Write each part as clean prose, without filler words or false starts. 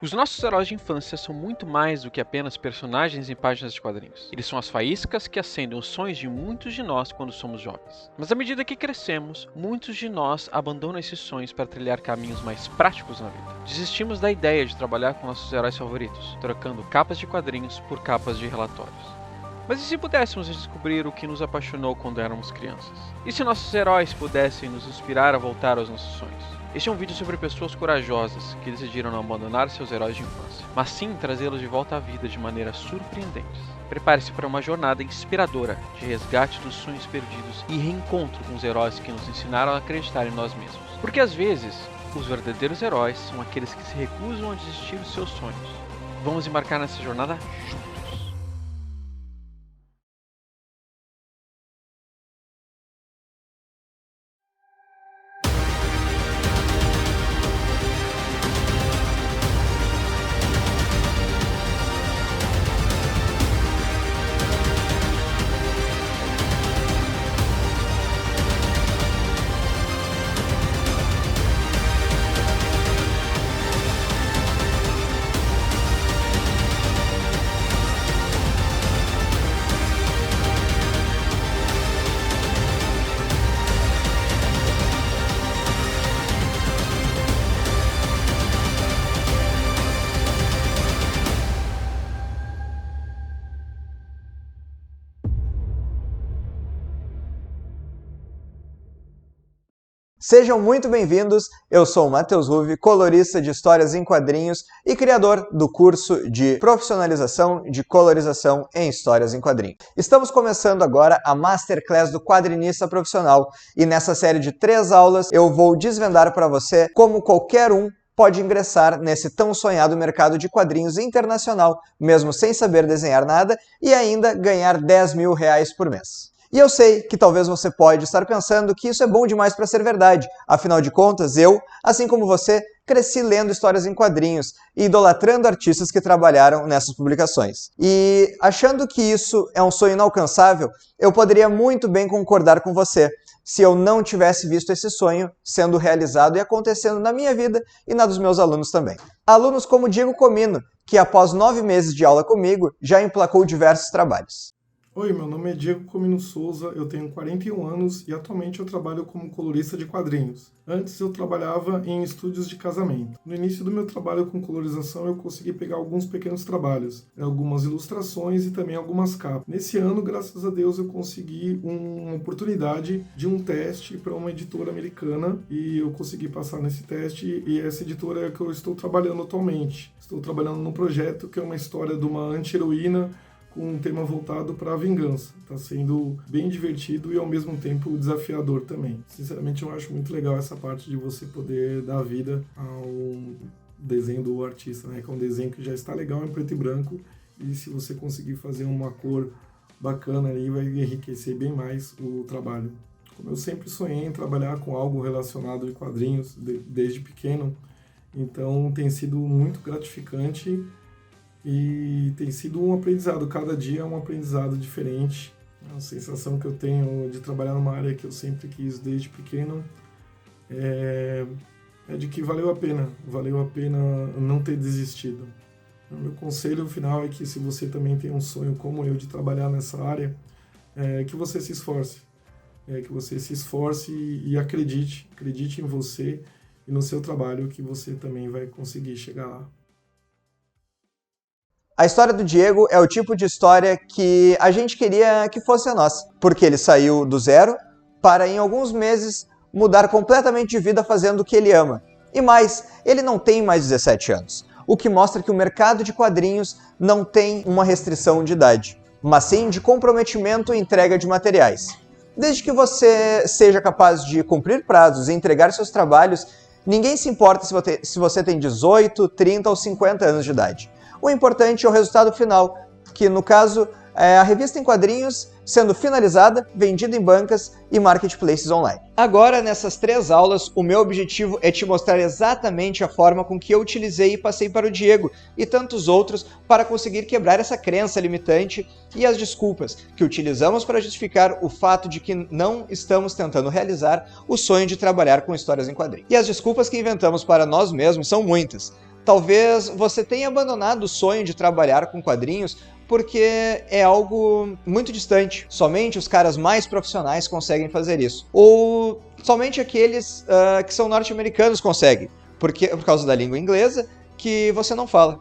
Os nossos heróis de infância são muito mais do que apenas personagens em páginas de quadrinhos. Eles são as faíscas que acendem os sonhos de muitos de nós quando somos jovens. Mas à medida que crescemos, muitos de nós abandonam esses sonhos para trilhar caminhos mais práticos na vida. Desistimos da ideia de trabalhar com nossos heróis favoritos, trocando capas de quadrinhos por capas de relatórios. Mas e se pudéssemos descobrir o que nos apaixonou quando éramos crianças? E se nossos heróis pudessem nos inspirar a voltar aos nossos sonhos? Este é um vídeo sobre pessoas corajosas que decidiram não abandonar seus heróis de infância, mas sim trazê-los de volta à vida de maneiras surpreendentes. Prepare-se para uma jornada inspiradora de resgate dos sonhos perdidos e reencontro com os heróis que nos ensinaram a acreditar em nós mesmos. Porque às vezes, os verdadeiros heróis são aqueles que se recusam a desistir dos seus sonhos. Vamos embarcar nessa jornada juntos. Sejam muito bem-vindos, eu sou o Matheus Ruve, colorista de histórias em quadrinhos e criador do curso de profissionalização de colorização em histórias em quadrinhos. Estamos começando agora a Masterclass do Quadrinista Profissional e nessa série de 3 aulas eu vou desvendar para você como qualquer um pode ingressar nesse tão sonhado mercado de quadrinhos internacional, mesmo sem saber desenhar nada, e ainda ganhar R$10.000 por mês. E eu sei que talvez você pode estar pensando que isso é bom demais para ser verdade. Afinal de contas, eu, assim como você, cresci lendo histórias em quadrinhos e idolatrando artistas que trabalharam nessas publicações. E achando que isso é um sonho inalcançável, eu poderia muito bem concordar com você, se eu não tivesse visto esse sonho sendo realizado e acontecendo na minha vida e na dos meus alunos também. Alunos como Diego Comino, que após 9 meses de aula comigo, já emplacou diversos trabalhos. Oi, meu nome é Diego Comino Souza, eu tenho 41 anos e atualmente eu trabalho como colorista de quadrinhos. Antes eu trabalhava em estúdios de casamento. No início do meu trabalho com colorização eu consegui pegar alguns pequenos trabalhos, algumas ilustrações e também algumas capas. Nesse ano, graças a Deus, eu consegui uma oportunidade de um teste para uma editora americana e eu consegui passar nesse teste e essa editora é a que eu estou trabalhando atualmente. Estou trabalhando num projeto que é uma história de uma anti-heroína com um tema voltado para a vingança. Está sendo bem divertido e ao mesmo tempo desafiador também. Sinceramente, eu acho muito legal essa parte de você poder dar vida ao desenho do artista, né? Que é um desenho que já está legal em preto e branco e se você conseguir fazer uma cor bacana ali, vai enriquecer bem mais o trabalho. Como eu sempre sonhei em trabalhar com algo relacionado a quadrinhos desde pequeno, então tem sido muito gratificante e tem sido um aprendizado, cada dia é um aprendizado diferente. A sensação que eu tenho de trabalhar numa área que eu sempre quis desde pequeno é de que valeu a pena não ter desistido. O meu conselho final é que se você também tem um sonho como eu de trabalhar nessa área, que você se esforce. Que você se esforce e acredite em você e no seu trabalho que você também vai conseguir chegar lá. A história do Diego é o tipo de história que a gente queria que fosse a nossa, porque ele saiu do zero para, em alguns meses, mudar completamente de vida fazendo o que ele ama. E mais, ele não tem mais 17 anos, o que mostra que o mercado de quadrinhos não tem uma restrição de idade, mas sim de comprometimento e entrega de materiais. Desde que você seja capaz de cumprir prazos e entregar seus trabalhos, ninguém se importa se você tem 18, 30 ou 50 anos de idade. O importante é o resultado final, que no caso é a revista em quadrinhos sendo finalizada, vendida em bancas e marketplaces online. Agora, nessas 3 aulas, o meu objetivo é te mostrar exatamente a forma com que eu utilizei e passei para o Diego e tantos outros para conseguir quebrar essa crença limitante e as desculpas que utilizamos para justificar o fato de que não estamos tentando realizar o sonho de trabalhar com histórias em quadrinhos. E as desculpas que inventamos para nós mesmos são muitas. Talvez você tenha abandonado o sonho de trabalhar com quadrinhos porque é algo muito distante. Somente os caras mais profissionais conseguem fazer isso. Ou somente aqueles que são norte-americanos conseguem, por causa da língua inglesa que você não fala.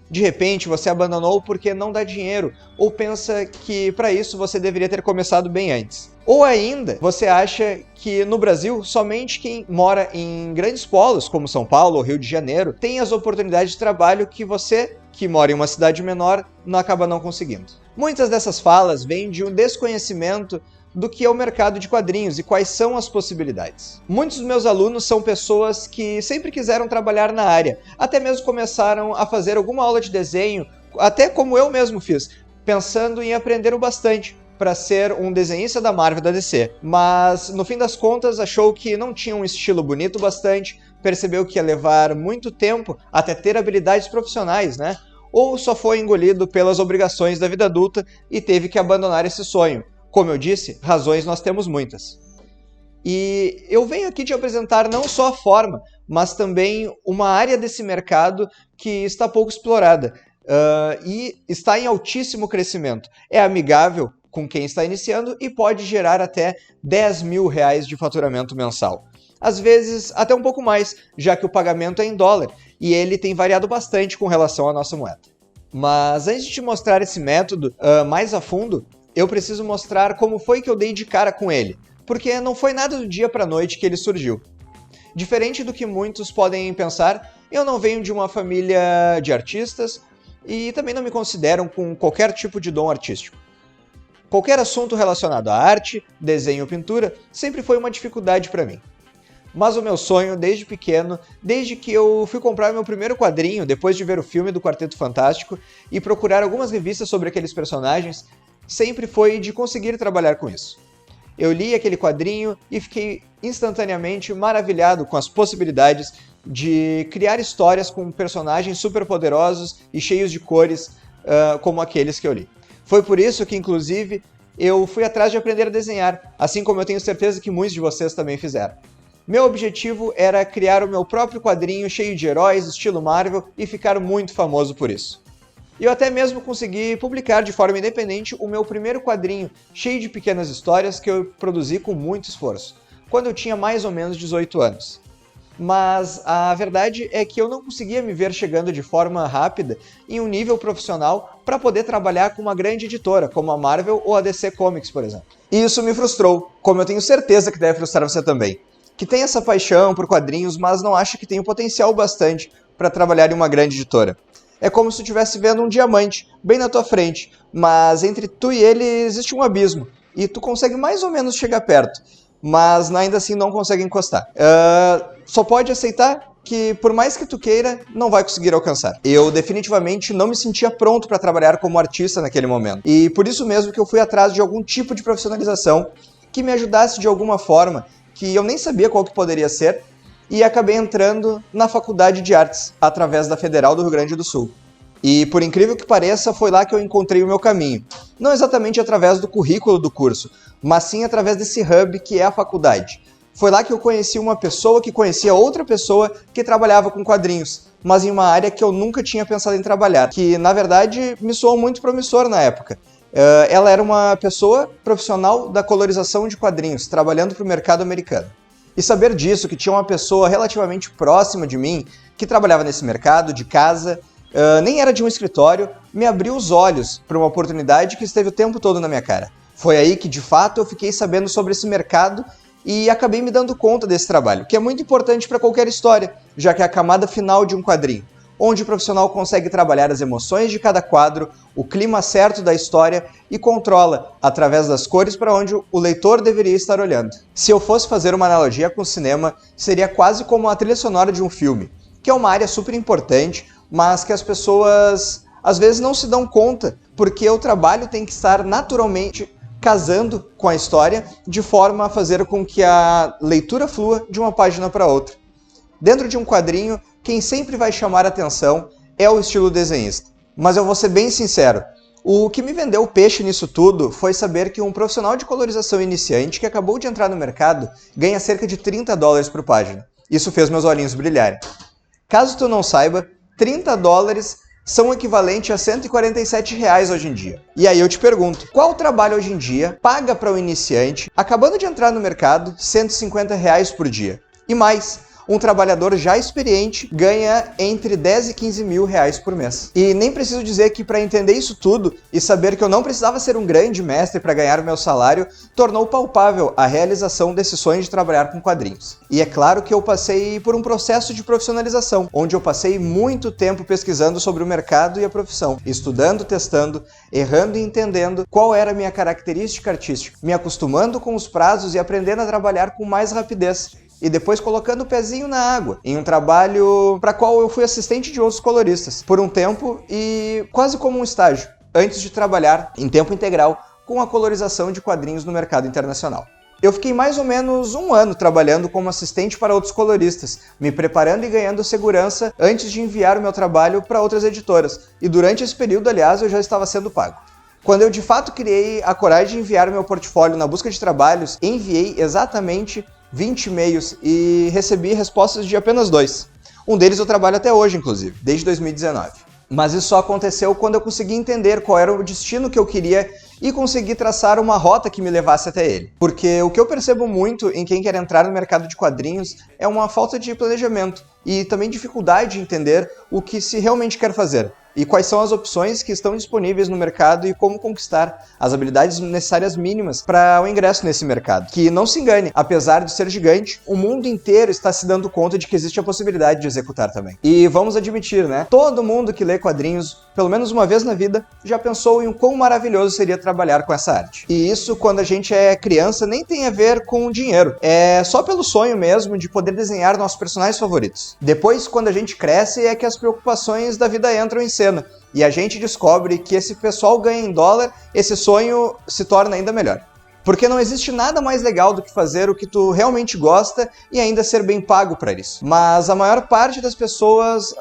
De repente, você abandonou porque não dá dinheiro, ou pensa que para isso você deveria ter começado bem antes. Ou ainda, você acha que no Brasil, somente quem mora em grandes polos, como São Paulo ou Rio de Janeiro, tem as oportunidades de trabalho que você, que mora em uma cidade menor, não acaba não conseguindo. Muitas dessas falas vêm de um desconhecimento do que é o mercado de quadrinhos e quais são as possibilidades. Muitos dos meus alunos são pessoas que sempre quiseram trabalhar na área, até mesmo começaram a fazer alguma aula de desenho, até como eu mesmo fiz, pensando em aprender o bastante para ser um desenhista da Marvel e da DC. Mas, no fim das contas, achou que não tinha um estilo bonito bastante, percebeu que ia levar muito tempo até ter habilidades profissionais, né? Ou só foi engolido pelas obrigações da vida adulta e teve que abandonar esse sonho. Como eu disse, razões nós temos muitas. E eu venho aqui te apresentar não só a forma, mas também uma área desse mercado que está pouco explorada e está em altíssimo crescimento. É amigável com quem está iniciando e pode gerar até R$10.000 de faturamento mensal. Às vezes até um pouco mais, já que o pagamento é em dólar e ele tem variado bastante com relação à nossa moeda. Mas antes de te mostrar esse método mais a fundo, eu preciso mostrar como foi que eu dei de cara com ele, porque não foi nada do dia para a noite que ele surgiu. Diferente do que muitos podem pensar, eu não venho de uma família de artistas e também não me considero com qualquer tipo de dom artístico. Qualquer assunto relacionado à arte, desenho ou pintura sempre foi uma dificuldade para mim. Mas o meu sonho, desde pequeno, desde que eu fui comprar meu primeiro quadrinho, depois de ver o filme do Quarteto Fantástico e procurar algumas revistas sobre aqueles personagens, sempre foi de conseguir trabalhar com isso. Eu li aquele quadrinho e fiquei instantaneamente maravilhado com as possibilidades de criar histórias com personagens superpoderosos e cheios de cores como aqueles que eu li. Foi por isso que, inclusive, eu fui atrás de aprender a desenhar, assim como eu tenho certeza que muitos de vocês também fizeram. Meu objetivo era criar o meu próprio quadrinho cheio de heróis, estilo Marvel, e ficar muito famoso por isso. E eu até mesmo consegui publicar de forma independente o meu primeiro quadrinho, cheio de pequenas histórias que eu produzi com muito esforço, quando eu tinha mais ou menos 18 anos. Mas a verdade é que eu não conseguia me ver chegando de forma rápida em um nível profissional para poder trabalhar com uma grande editora, como a Marvel ou a DC Comics, por exemplo. E isso me frustrou, como eu tenho certeza que deve frustrar você também, que tem essa paixão por quadrinhos, mas não acha que tem o potencial bastante para trabalhar em uma grande editora. É como se tu estivesse vendo um diamante bem na tua frente, mas entre tu e ele existe um abismo, e tu consegue mais ou menos chegar perto, mas ainda assim não consegue encostar. Só pode aceitar que, por mais que tu queira, não vai conseguir alcançar. Eu definitivamente não me sentia pronto para trabalhar como artista naquele momento, e por isso mesmo que eu fui atrás de algum tipo de profissionalização que me ajudasse de alguma forma, que eu nem sabia qual que poderia ser, e acabei entrando na Faculdade de Artes, através da Federal do Rio Grande do Sul. E, por incrível que pareça, foi lá que eu encontrei o meu caminho. Não exatamente através do currículo do curso, mas sim através desse hub que é a faculdade. Foi lá que eu conheci uma pessoa que conhecia outra pessoa que trabalhava com quadrinhos, mas em uma área que eu nunca tinha pensado em trabalhar, que, na verdade, me soou muito promissor na época. Ela era uma pessoa profissional da colorização de quadrinhos, trabalhando para o mercado americano. E saber disso, que tinha uma pessoa relativamente próxima de mim, que trabalhava nesse mercado, de casa, nem era de um escritório, me abriu os olhos para uma oportunidade que esteve o tempo todo na minha cara. Foi aí que, de fato, eu fiquei sabendo sobre esse mercado e acabei me dando conta desse trabalho, que é muito importante para qualquer história, já que é a camada final de um quadrinho, onde o profissional consegue trabalhar as emoções de cada quadro, o clima certo da história e controla, através das cores, para onde o leitor deveria estar olhando. Se eu fosse fazer uma analogia com o cinema, seria quase como a trilha sonora de um filme, que é uma área super importante, mas que as pessoas às vezes não se dão conta, porque o trabalho tem que estar naturalmente casando com a história, de forma a fazer com que a leitura flua de uma página para outra. Dentro de um quadrinho, quem sempre vai chamar a atenção é o estilo desenhista. Mas eu vou ser bem sincero, o que me vendeu o peixe nisso tudo foi saber que um profissional de colorização iniciante que acabou de entrar no mercado ganha cerca de $30 por página. Isso fez meus olhinhos brilharem. Caso tu não saiba, $30 são equivalentes a R$147 hoje em dia. E aí eu te pergunto, qual trabalho hoje em dia paga para um iniciante, acabando de entrar no mercado, R$150 por dia? E mais, um trabalhador já experiente ganha entre 10 e 15 mil reais por mês. E nem preciso dizer que para entender isso tudo e saber que eu não precisava ser um grande mestre para ganhar o meu salário, tornou palpável a realização desse sonho de trabalhar com quadrinhos. E é claro que eu passei por um processo de profissionalização, onde eu passei muito tempo pesquisando sobre o mercado e a profissão, estudando, testando, errando e entendendo qual era a minha característica artística, me acostumando com os prazos e aprendendo a trabalhar com mais rapidez. E depois colocando o pezinho na água, em um trabalho para qual eu fui assistente de outros coloristas, por um tempo e quase como um estágio, antes de trabalhar em tempo integral com a colorização de quadrinhos no mercado internacional. Eu fiquei mais ou menos um ano trabalhando como assistente para outros coloristas, me preparando e ganhando segurança antes de enviar o meu trabalho para outras editoras, e durante esse período, aliás, eu já estava sendo pago. Quando eu de fato criei a coragem de enviar o meu portfólio na busca de trabalhos, enviei exatamente 20 e-mails e recebi respostas de apenas 2. Um deles eu trabalho até hoje, inclusive, desde 2019. Mas isso só aconteceu quando eu consegui entender qual era o destino que eu queria e consegui traçar uma rota que me levasse até ele. Porque o que eu percebo muito em quem quer entrar no mercado de quadrinhos é uma falta de planejamento e também dificuldade de entender o que se realmente quer fazer e quais são as opções que estão disponíveis no mercado e como conquistar as habilidades necessárias mínimas para o ingresso nesse mercado. Que não se engane, apesar de ser gigante, o mundo inteiro está se dando conta de que existe a possibilidade de executar também. E vamos admitir, né? Todo mundo que lê quadrinhos, pelo menos uma vez na vida, já pensou em quão maravilhoso seria trabalhar com essa arte. E isso, quando a gente é criança, nem tem a ver com dinheiro. É só pelo sonho mesmo de poder desenhar nossos personagens favoritos. Depois, quando a gente cresce, é que as preocupações da vida entram em cena. E a gente descobre que esse pessoal ganha em dólar, esse sonho se torna ainda melhor. Porque não existe nada mais legal do que fazer o que tu realmente gosta e ainda ser bem pago para isso. Mas a maior parte das pessoas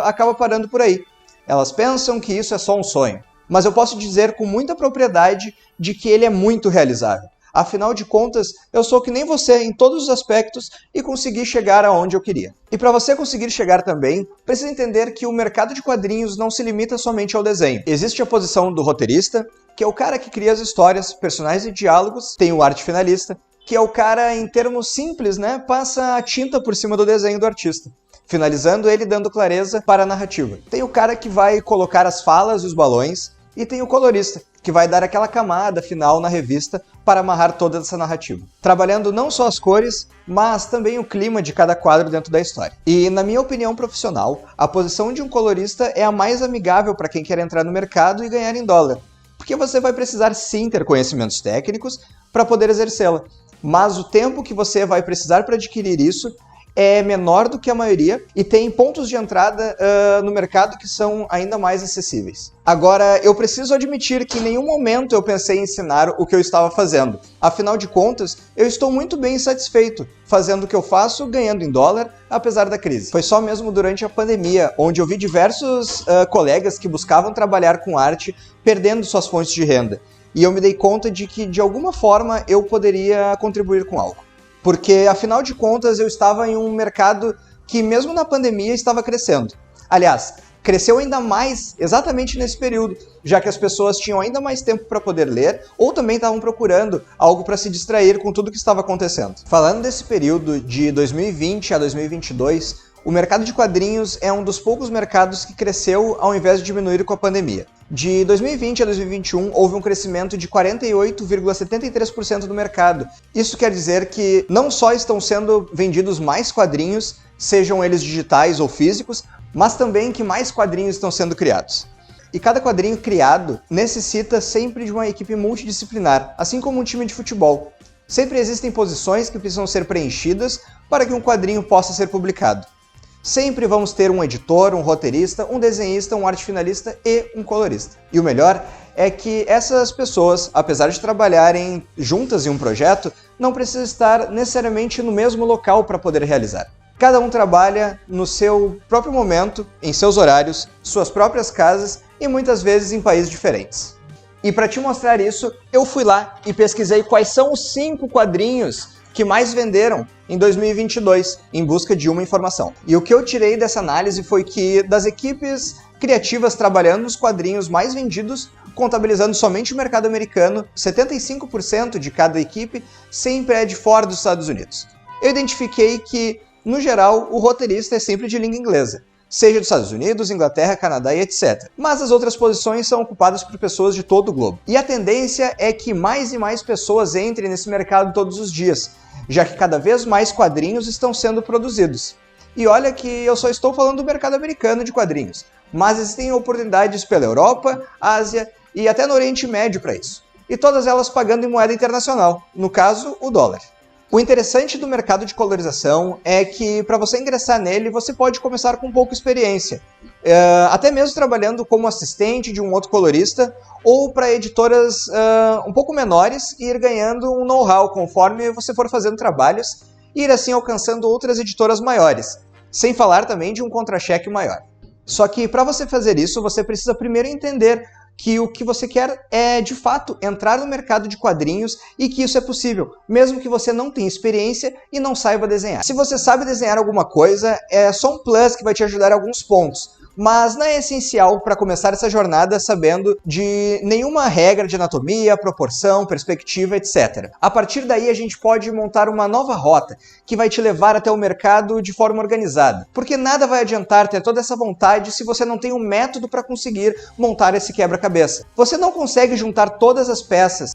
acaba parando por aí. Elas pensam que isso é só um sonho. Mas eu posso dizer com muita propriedade de que ele é muito realizável. Afinal de contas, eu sou que nem você em todos os aspectos e consegui chegar aonde eu queria. E para você conseguir chegar também, precisa entender que o mercado de quadrinhos não se limita somente ao desenho. Existe a posição do roteirista, que é o cara que cria as histórias, personagens e diálogos. Tem o arte finalista, que é o cara, em termos simples, né, passa a tinta por cima do desenho do artista, finalizando ele dando clareza para a narrativa. Tem o cara que vai colocar as falas e os balões, e tem o colorista, que vai dar aquela camada final na revista para amarrar toda essa narrativa. Trabalhando não só as cores, mas também o clima de cada quadro dentro da história. E, na minha opinião profissional, a posição de um colorista é a mais amigável para quem quer entrar no mercado e ganhar em dólar. Porque você vai precisar sim ter conhecimentos técnicos para poder exercê-la. Mas o tempo que você vai precisar para adquirir isso é menor do que a maioria e tem pontos de entrada no mercado que são ainda mais acessíveis. Agora, eu preciso admitir que em nenhum momento eu pensei em ensinar o que eu estava fazendo. Afinal de contas, eu estou muito bem satisfeito fazendo o que eu faço, ganhando em dólar, apesar da crise. Foi só mesmo durante a pandemia, onde eu vi diversos colegas que buscavam trabalhar com arte perdendo suas fontes de renda. E eu me dei conta de que, de alguma forma, eu poderia contribuir com algo. Porque, afinal de contas, eu estava em um mercado que, mesmo na pandemia, estava crescendo. Aliás, cresceu ainda mais exatamente nesse período, já que as pessoas tinham ainda mais tempo para poder ler ou também estavam procurando algo para se distrair com tudo que estava acontecendo. Falando desse período de 2020 a 2022, o mercado de quadrinhos é um dos poucos mercados que cresceu ao invés de diminuir com a pandemia. De 2020 a 2021, houve um crescimento de 48,73% do mercado. Isso quer dizer que não só estão sendo vendidos mais quadrinhos, sejam eles digitais ou físicos, mas também que mais quadrinhos estão sendo criados. E cada quadrinho criado necessita sempre de uma equipe multidisciplinar, assim como um time de futebol. Sempre existem posições que precisam ser preenchidas para que um quadrinho possa ser publicado. Sempre vamos ter um editor, um roteirista, um desenhista, um arte finalista e um colorista. E o melhor é que essas pessoas, apesar de trabalharem juntas em um projeto, não precisam estar necessariamente no mesmo local para poder realizar. Cada um trabalha no seu próprio momento, em seus horários, suas próprias casas e muitas vezes em países diferentes. E para te mostrar isso, eu fui lá e pesquisei quais são os 5 quadrinhos que mais venderam em 2022, em busca de uma informação. E o que eu tirei dessa análise foi que das equipes criativas trabalhando nos quadrinhos mais vendidos, contabilizando somente o mercado americano, 75% de cada equipe sempre é de fora dos Estados Unidos. Eu identifiquei que, no geral, o roteirista é sempre de língua inglesa, seja dos Estados Unidos, Inglaterra, Canadá e etc. Mas as outras posições são ocupadas por pessoas de todo o globo. E a tendência é que mais e mais pessoas entrem nesse mercado todos os dias, já que cada vez mais quadrinhos estão sendo produzidos. E olha que eu só estou falando do mercado americano de quadrinhos, mas existem oportunidades pela Europa, Ásia e até no Oriente Médio para isso. E todas elas pagando em moeda internacional, no caso, o dólar. O interessante do mercado de colorização é que, para você ingressar nele, você pode começar com pouca experiência. Até mesmo trabalhando como assistente de um outro colorista, ou para editoras um pouco menores e ir ganhando um know-how conforme você for fazendo trabalhos e ir assim alcançando outras editoras maiores, sem falar também de um contra-cheque maior. Só que para você fazer isso, você precisa primeiro entender que o que você quer é, de fato, entrar no mercado de quadrinhos e que isso é possível, mesmo que você não tenha experiência e não saiba desenhar. Se você sabe desenhar alguma coisa, é só um plus que vai te ajudar em alguns pontos, mas não é essencial para começar essa jornada sabendo de nenhuma regra de anatomia, proporção, perspectiva, etc. A partir daí a gente pode montar uma nova rota que vai te levar até o mercado de forma organizada, porque nada vai adiantar ter toda essa vontade se você não tem um método para conseguir montar esse quebra-cabeça. Você não consegue juntar todas as peças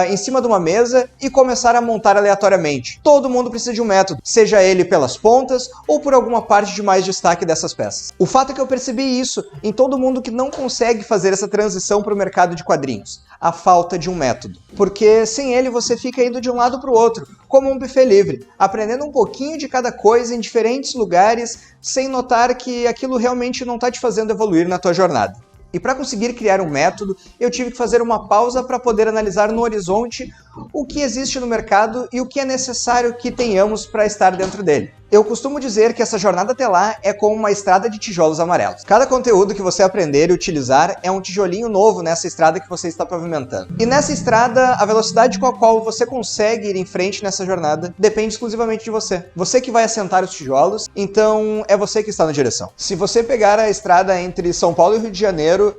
em cima de uma mesa e começar a montar aleatoriamente. Todo mundo precisa de um método, seja ele pelas pontas ou por alguma parte de mais destaque dessas peças. O fato é que eu percebi isso em todo mundo que não consegue fazer essa transição para o mercado de quadrinhos. A falta de um método. Porque sem ele você fica indo de um lado para o outro, como um buffet livre, aprendendo um pouquinho de cada coisa em diferentes lugares, sem notar que aquilo realmente não está te fazendo evoluir na tua jornada. E para conseguir criar um método, eu tive que fazer uma pausa para poder analisar no horizonte o que existe no mercado e o que é necessário que tenhamos para estar dentro dele. Eu costumo dizer que essa jornada até lá é como uma estrada de tijolos amarelos. Cada conteúdo que você aprender e utilizar é um tijolinho novo nessa estrada que você está pavimentando. E nessa estrada, a velocidade com a qual você consegue ir em frente nessa jornada depende exclusivamente de você. Você que vai assentar os tijolos, então é você que está na direção. Se você pegar a estrada entre São Paulo e Rio de Janeiro,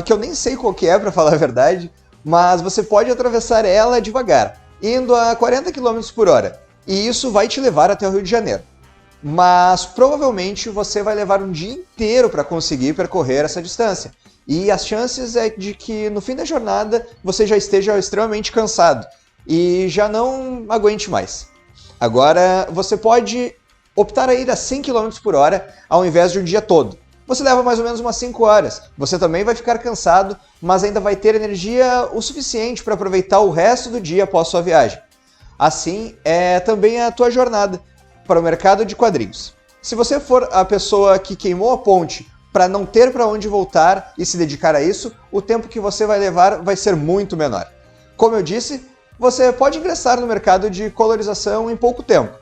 que eu nem sei qual que é, para falar a verdade, mas você pode atravessar ela devagar, indo a 40 km por hora. E isso vai te levar até o Rio de Janeiro. Mas provavelmente você vai levar um dia inteiro para conseguir percorrer essa distância. E as chances é de que no fim da jornada você já esteja extremamente cansado e já não aguente mais. Agora você pode optar a ir a 100 km por hora ao invés de um dia todo. Você leva mais ou menos umas 5 horas. Você também vai ficar cansado, mas ainda vai ter energia o suficiente para aproveitar o resto do dia após sua viagem. Assim é também a tua jornada para o mercado de quadrinhos. Se você for a pessoa que queimou a ponte para não ter para onde voltar e se dedicar a isso, o tempo que você vai levar vai ser muito menor. Como eu disse, você pode ingressar no mercado de colorização em pouco tempo.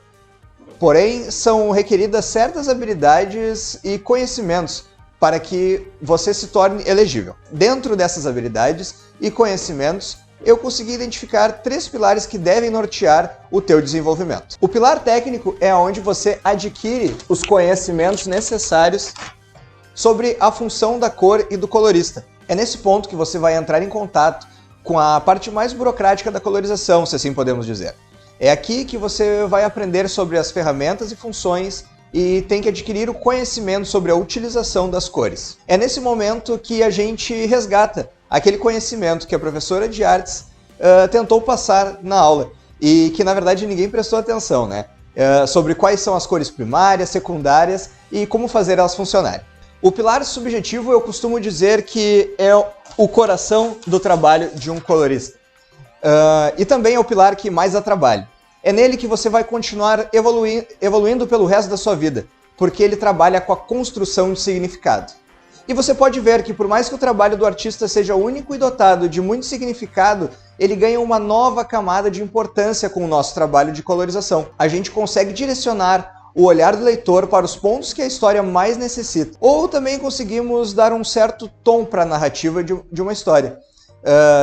Porém, são requeridas certas habilidades e conhecimentos para que você se torne elegível. Dentro dessas habilidades e conhecimentos, eu consegui identificar 3 pilares que devem nortear o teu desenvolvimento. O pilar técnico é onde você adquire os conhecimentos necessários sobre a função da cor e do colorista. É nesse ponto que você vai entrar em contato com a parte mais burocrática da colorização, se assim podemos dizer. É aqui que você vai aprender sobre as ferramentas e funções e tem que adquirir o conhecimento sobre a utilização das cores. É nesse momento que a gente resgata aquele conhecimento que a professora de artes tentou passar na aula e que na verdade ninguém prestou atenção, né? Sobre quais são as cores primárias, secundárias e como fazer elas funcionarem. O pilar subjetivo eu costumo dizer que é o coração do trabalho de um colorista. E também é o pilar que mais dá trabalho. É nele que você vai continuar evoluindo pelo resto da sua vida, porque ele trabalha com a construção de significado. E você pode ver que por mais que o trabalho do artista seja único e dotado de muito significado, ele ganha uma nova camada de importância com o nosso trabalho de colorização. A gente consegue direcionar o olhar do leitor para os pontos que a história mais necessita. Ou também conseguimos dar um certo tom para a narrativa de uma história.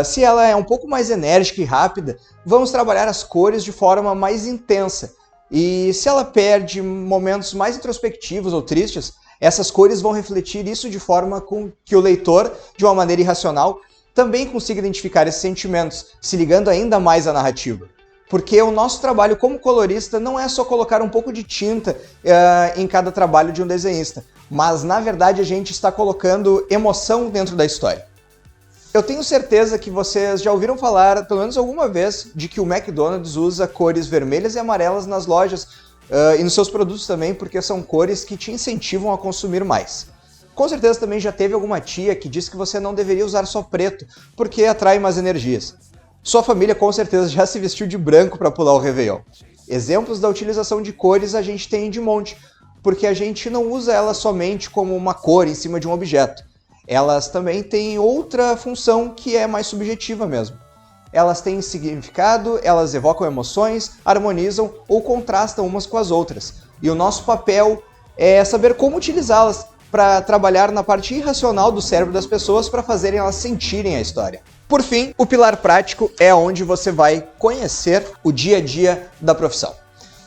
Se ela é um pouco mais enérgica e rápida, vamos trabalhar as cores de forma mais intensa. E se ela perde momentos mais introspectivos ou tristes, essas cores vão refletir isso de forma com que o leitor, de uma maneira irracional, também consiga identificar esses sentimentos, se ligando ainda mais à narrativa. Porque o nosso trabalho como colorista não é só colocar um pouco de tinta em cada trabalho de um desenhista, mas na verdade a gente está colocando emoção dentro da história. Eu tenho certeza que vocês já ouviram falar, pelo menos alguma vez, de que o McDonald's usa cores vermelhas e amarelas nas lojas e nos seus produtos também, porque são cores que te incentivam a consumir mais. Com certeza também já teve alguma tia que disse que você não deveria usar só preto, porque atrai mais energias. Sua família com certeza já se vestiu de branco para pular o Réveillon. Exemplos da utilização de cores a gente tem de monte, porque a gente não usa elas somente como uma cor em cima de um objeto. Elas também têm outra função que é mais subjetiva mesmo. Elas têm significado, elas evocam emoções, harmonizam ou contrastam umas com as outras. E o nosso papel é saber como utilizá-las para trabalhar na parte irracional do cérebro das pessoas para fazerem elas sentirem a história. Por fim, o pilar prático é onde você vai conhecer o dia a dia da profissão.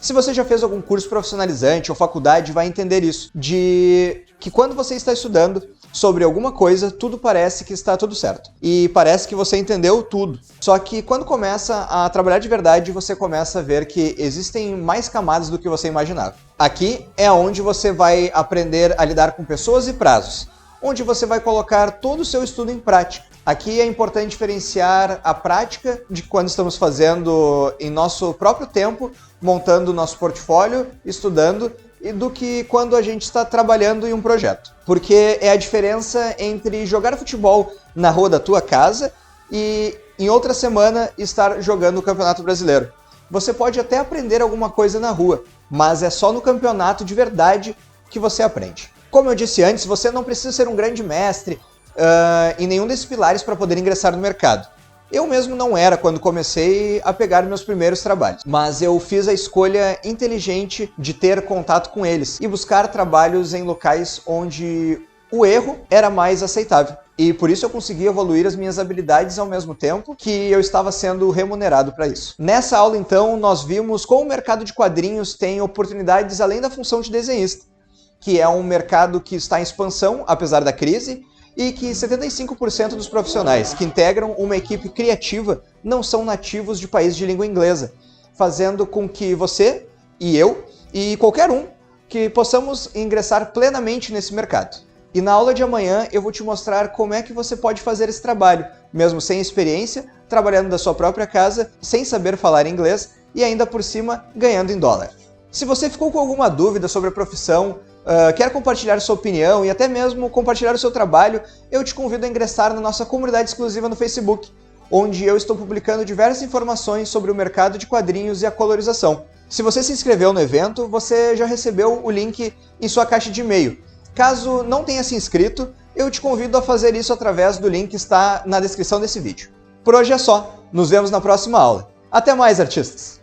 Se você já fez algum curso profissionalizante ou faculdade, vai entender isso, de que quando você está estudando sobre alguma coisa, tudo parece que está tudo certo. E parece que você entendeu tudo. Só que quando começa a trabalhar de verdade, você começa a ver que existem mais camadas do que você imaginava. Aqui é onde você vai aprender a lidar com pessoas e prazos, onde você vai colocar todo o seu estudo em prática. Aqui é importante diferenciar a prática de quando estamos fazendo em nosso próprio tempo, montando o nosso portfólio, estudando, e do que quando a gente está trabalhando em um projeto. Porque é a diferença entre jogar futebol na rua da tua casa e em outra semana estar jogando o Campeonato Brasileiro. Você pode até aprender alguma coisa na rua, mas é só no campeonato de verdade que você aprende. Como eu disse antes, você não precisa ser um grande mestre em nenhum desses pilares para poder ingressar no mercado. Eu mesmo não era quando comecei a pegar meus primeiros trabalhos, mas eu fiz a escolha inteligente de ter contato com eles e buscar trabalhos em locais onde o erro era mais aceitável. E por isso eu consegui evoluir as minhas habilidades ao mesmo tempo que eu estava sendo remunerado para isso. Nessa aula, então, nós vimos como o mercado de quadrinhos tem oportunidades além da função de desenhista, que é um mercado que está em expansão, apesar da crise, e que 75% dos profissionais que integram uma equipe criativa não são nativos de países de língua inglesa, fazendo com que você e eu e qualquer um que possamos ingressar plenamente nesse mercado. E na aula de amanhã eu vou te mostrar como é que você pode fazer esse trabalho, mesmo sem experiência, trabalhando da sua própria casa, sem saber falar inglês e ainda por cima ganhando em dólar. Se você ficou com alguma dúvida sobre a profissão, quer compartilhar sua opinião e até mesmo compartilhar o seu trabalho, eu te convido a ingressar na nossa comunidade exclusiva no Facebook, onde eu estou publicando diversas informações sobre o mercado de quadrinhos e a colorização. Se você se inscreveu no evento, você já recebeu o link em sua caixa de e-mail. Caso não tenha se inscrito, eu te convido a fazer isso através do link que está na descrição desse vídeo. Por hoje é só, nos vemos na próxima aula. Até mais, artistas!